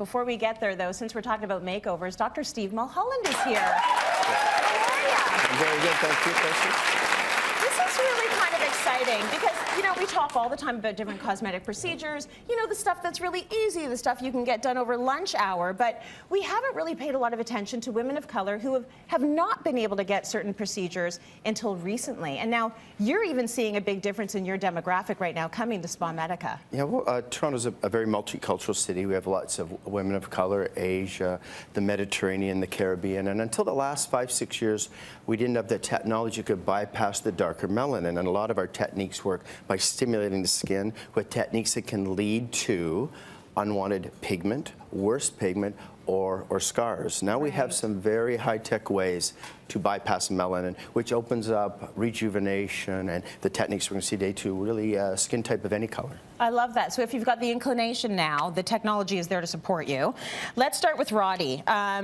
Before we get there, though, since we're talking about makeovers, Dr. Steve Mulholland is here. How are you? I'm very good, thank you, Tracy. This is really kind of exciting because, you know, we talk all the time about different cosmetic procedures, you know, the stuff that's really easy, the stuff you can get done over lunch hour, but we haven't really paid a lot of attention to women of color who have not been able to get certain procedures until recently. And now you're even seeing a big difference in your demographic right now coming to Spa Medica. Yeah, well, Toronto's a very multicultural city. We have lots of women of color, Asia, the Mediterranean, the Caribbean, and until the last 5-6 years, we didn't have the technology that could bypass the darker melanin, and a lot of our techniques work by stimulating the skin with techniques that can lead to unwanted pigment, worse pigment, or scars. Now we have some very high-tech ways to bypass melanin, which opens up rejuvenation and the techniques we're going to see today to really skin type of any color. I love that. So if you've got the inclination now, the technology is there to support you. Let's start with Roddy.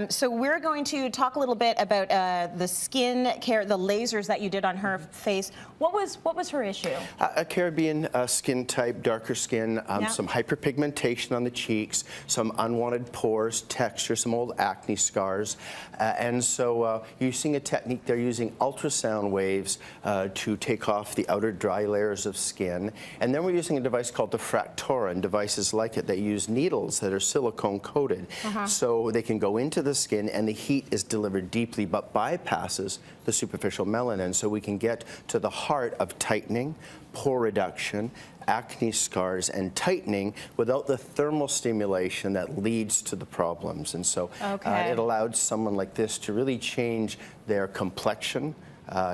So we're going to talk a little bit about the skin care, the lasers that you did on her face. What was her issue? A Caribbean skin type, darker skin, some hyperpigmentation on the cheeks, some unwanted pores, texture, some old acne scars. And so you're seeing a technique, they're using ultrasound waves to take off the outer dry layers of skin. And then we're using a device called the Fractora and devices like it that use needles that are silicone coated. So they can go into the skin and the heat is delivered deeply but bypasses the superficial melanin. So we can get to the heart of tightening, pore reduction, acne scars, and tightening without the thermal stimulation that leads to the problems. And so it allowed someone like this to really change their complexion,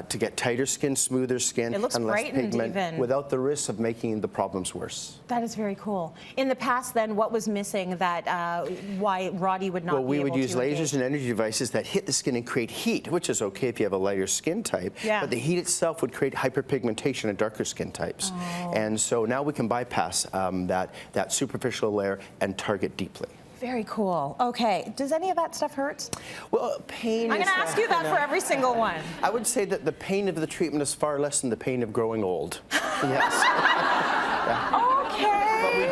to get tighter skin, smoother skin, and less pigment even, without the risk of making the problems worse. That is very cool. In the past, then, what was missing that why Roddy would not be able to we would use lasers engage? and energy devices that hit the skin and create heat, which is okay if you have a lighter skin type, but the heat itself would create hyperpigmentation in darker skin types. And so now we can bypass that superficial layer and target deeply. Very cool. Okay, does any of that stuff hurt? Well, pain I'm going to ask you that for every single one. I would say that the pain of the treatment is far less than the pain of growing old. Yes. Okay.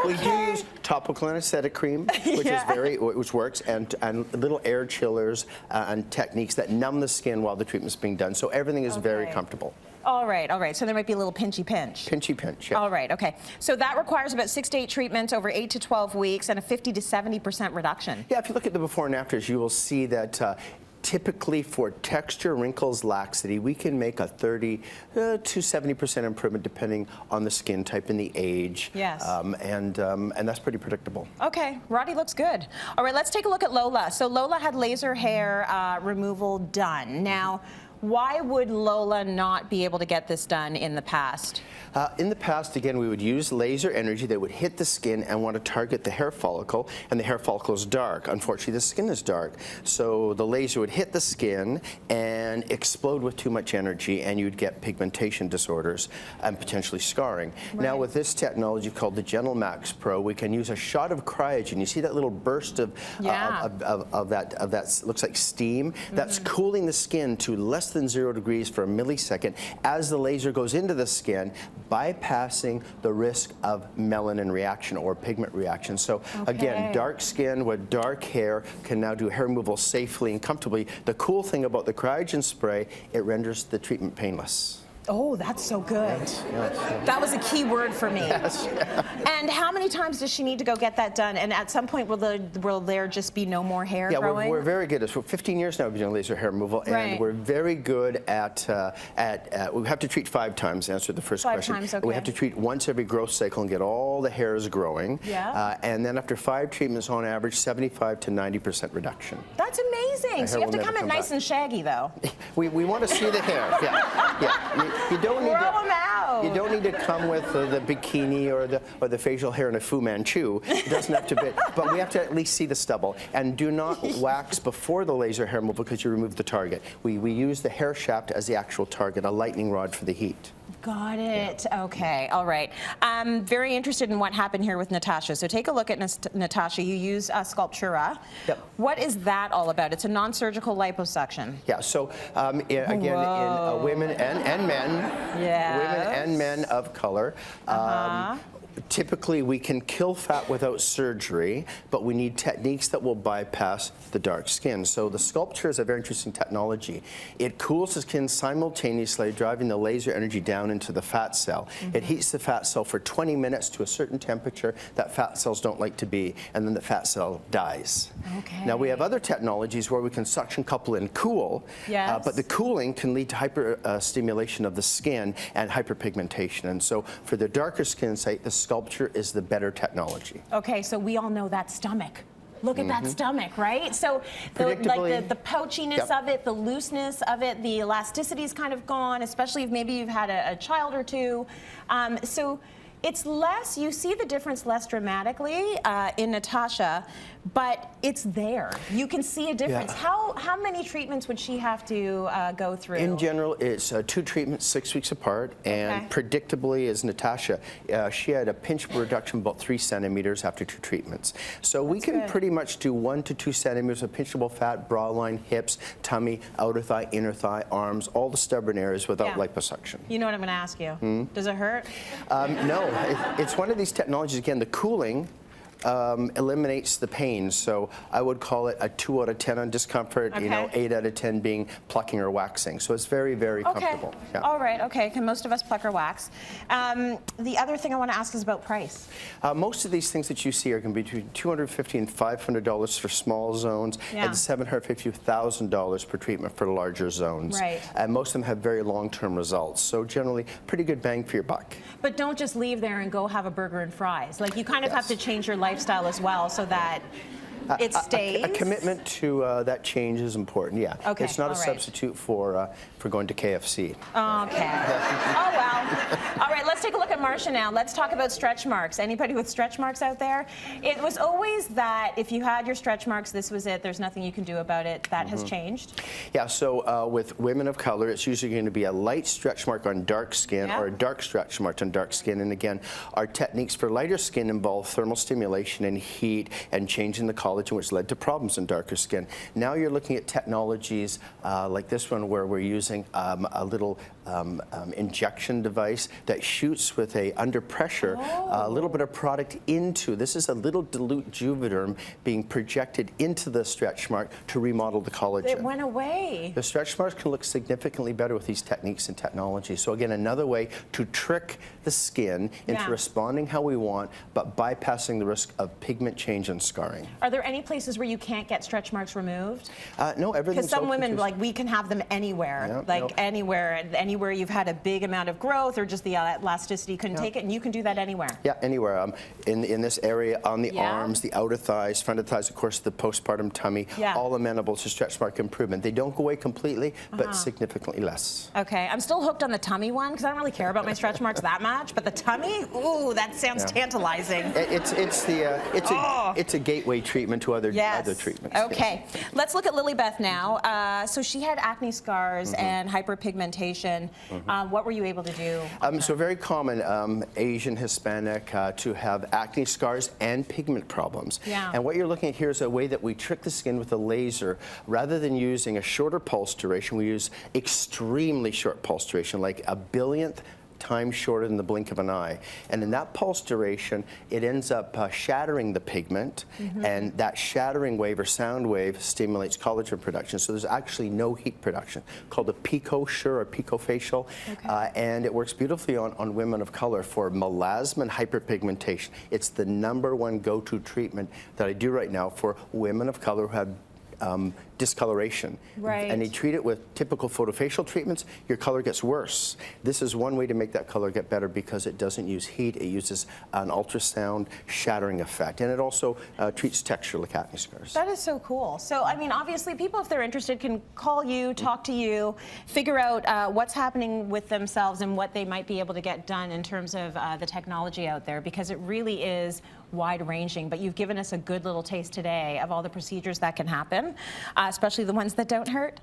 We do use topical anesthetic cream, which is which works, and little air chillers and techniques that numb the skin while the treatment's being done. So everything is very comfortable. All right. So there might be a little pinchy pinch. Pinchy pinch, yeah. All right, okay. So that requires about 6 to 8 treatments over 8 to 12 weeks and a 50 to 70% reduction. Yeah, if you look at the before and afters, you will see that typically for texture, wrinkles, laxity, we can make a 30 to 70% improvement depending on the skin type and the age. Yes. And that's pretty predictable. Okay, Roddy looks good. All right, let's take a look at Lola. So Lola had laser hair removal done. Now, why would Lola not be able to get this done in the past? In the past, again, we would use laser energy that would hit the skin and want to target the hair follicle, and the hair follicle is dark. Unfortunately, the skin is dark. So the laser would hit the skin and explode with too much energy, and you'd get pigmentation disorders and potentially scarring. Now, with this technology called the Gentle Max Pro, we can use a shot of cryogen. You see that little burst of that looks like steam? That's cooling the skin to less than 0 degrees for a millisecond as the laser goes into the skin, bypassing the risk of melanin reaction or pigment reaction. So again, dark skin with dark hair can now do hair removal safely and comfortably. The cool thing about the cryogen spray, it renders the treatment painless. Oh, that's so good. That was a key word for me. And how many times does she need to go get that done? And at some point, will there just be no more hair growing? We're very good. For 15 years now, we've been doing laser hair removal, and we're very good at we have to treat 5 times, to answer the first question. 5 times, okay. We have to treat once every growth cycle and get all the hairs growing. And then after 5 treatments, on average, 75 to 90% reduction. That's amazing. So you have to come in nice and shaggy, though. We want to see the hair. You don't need to come with the bikini or the facial hair in a Fu Manchu. It doesn't have to be, but we have to at least see the stubble. And do not wax before the laser hair removal because you remove the target. We use the hair shaft as the actual target, a lightning rod for the heat. Got it. Okay. All right. I'm very interested in what happened here with Natasha. So take a look at Natasha. You use Sculptura. What is that all about? It's a non-surgical liposuction. Yeah. So again, in women and men, women and men of color. Typically, we can kill fat without surgery, but we need techniques that will bypass the dark skin. So the sculpture is a very interesting technology. It cools the skin simultaneously, driving the laser energy down into the fat cell. It heats the fat cell for 20 minutes to a certain temperature that fat cells don't like to be, and then the fat cell dies. Okay. Now, we have other technologies where we can suction, couple, and cool, Yes. but the cooling can lead to hyperstimulation of the skin and hyperpigmentation. And so for the darker skin site, the sculpture is the better technology. Okay, so we all know that stomach. Look at that stomach, right? So the pouchiness of it, the looseness of it, the elasticity is kind of gone, especially if maybe you've had a child or two. So it's less, you see the difference less dramatically in Natasha, but it's there. You can see a difference. Yeah. How many treatments would she have to go through? In general, it's 2 treatments, 6 weeks apart, and predictably, as Natasha, she had a pinchable reduction about 3 centimeters after 2 treatments. So we can pretty much do 1 to 2 centimeters of pinchable fat, bra line, hips, tummy, outer thigh, inner thigh, arms, all the stubborn areas without liposuction. You know what I'm going to ask you? Does it hurt? No, it's one of these technologies, again, the cooling eliminates the pain. So I would call it a 2 out of 10 on discomfort, you know, 8 out of 10 being plucking or waxing. So it's very, very comfortable. Yeah. All right, okay, can most of us pluck or wax? The other thing I want to ask is about price. Most of these things that you see are going to be between $250 and $500 for small zones and $750 to $1,000 per treatment for larger zones. Right. And most of them have very long-term results. So generally, pretty good bang for your buck. But don't just leave there and go have a burger and fries. Like, you kind of have to change your lifestyle as well so that it stays. A commitment to that change is important, yeah. Okay, it's not a substitute for going to KFC. Okay. Oh, well. All right, let's take a look at Marcia now. Let's talk about stretch marks. Anybody with stretch marks out there? It was always that if you had your stretch marks, this was it. There's nothing you can do about it. That has changed. Yeah, so with women of color, it's usually going to be a light stretch mark on dark skin or a dark stretch mark on dark skin. And again, our techniques for lighter skin involve thermal stimulation and heat and changing the collagen, which led to problems in darker skin. Now you're looking at technologies like this one where we're using a little injection device that shoots with under pressure a little bit of product into, this is a little dilute Juvederm being projected into the stretch mark to remodel the collagen. It went away. The stretch marks can look significantly better with these techniques and technologies. So again, another way to trick the skin into responding how we want, but bypassing the risk of pigment change and scarring. Are there any places where you can't get stretch marks removed? No, everything's Because some open women, to like, we can have them anywhere, anywhere you've had a big amount of growth or just the elasticity couldn't take it, and you can do that anywhere. Yeah, anywhere. In this area, on the arms, the outer thighs, front of the thighs, of course, the postpartum tummy, all amenable to stretch mark improvement. They don't go away completely, but significantly less. Okay, I'm still hooked on the tummy one because I don't really care about my stretch marks that much, but the tummy, ooh, that sounds tantalizing. It's a gateway treatment to other treatments. Okay, let's look at Lily Beth now. So she had acne scars and hyperpigmentation. What were you able to do? So very common, Asian, Hispanic, to have acne scars and pigment problems. Yeah. And what you're looking at here is a way that we trick the skin with a laser. Rather than using a shorter pulse duration, we use extremely short pulse duration, like a billionth time shorter than the blink of an eye. And in that pulse duration, it ends up shattering the pigment, and that shattering wave or sound wave stimulates collagen production. So there's actually no heat production, called a pico-sure or pico-facial. And it works beautifully on women of color for melasma and hyperpigmentation. It's the #1 go-to treatment that I do right now for women of color who have discoloration. And they treat it with typical photofacial treatments. Your color gets worse. This is one way to make that color get better because it doesn't use heat. It uses an ultrasound shattering effect. And it also treats texture like acne scars. That is so cool. So, I mean, obviously, people, if they're interested, can call you, talk to you, figure out what's happening with themselves and what they might be able to get done in terms of the technology out there, because it really is wide-ranging. But you've given us a good little taste today of all the procedures that can happen, especially the ones that don't hurt.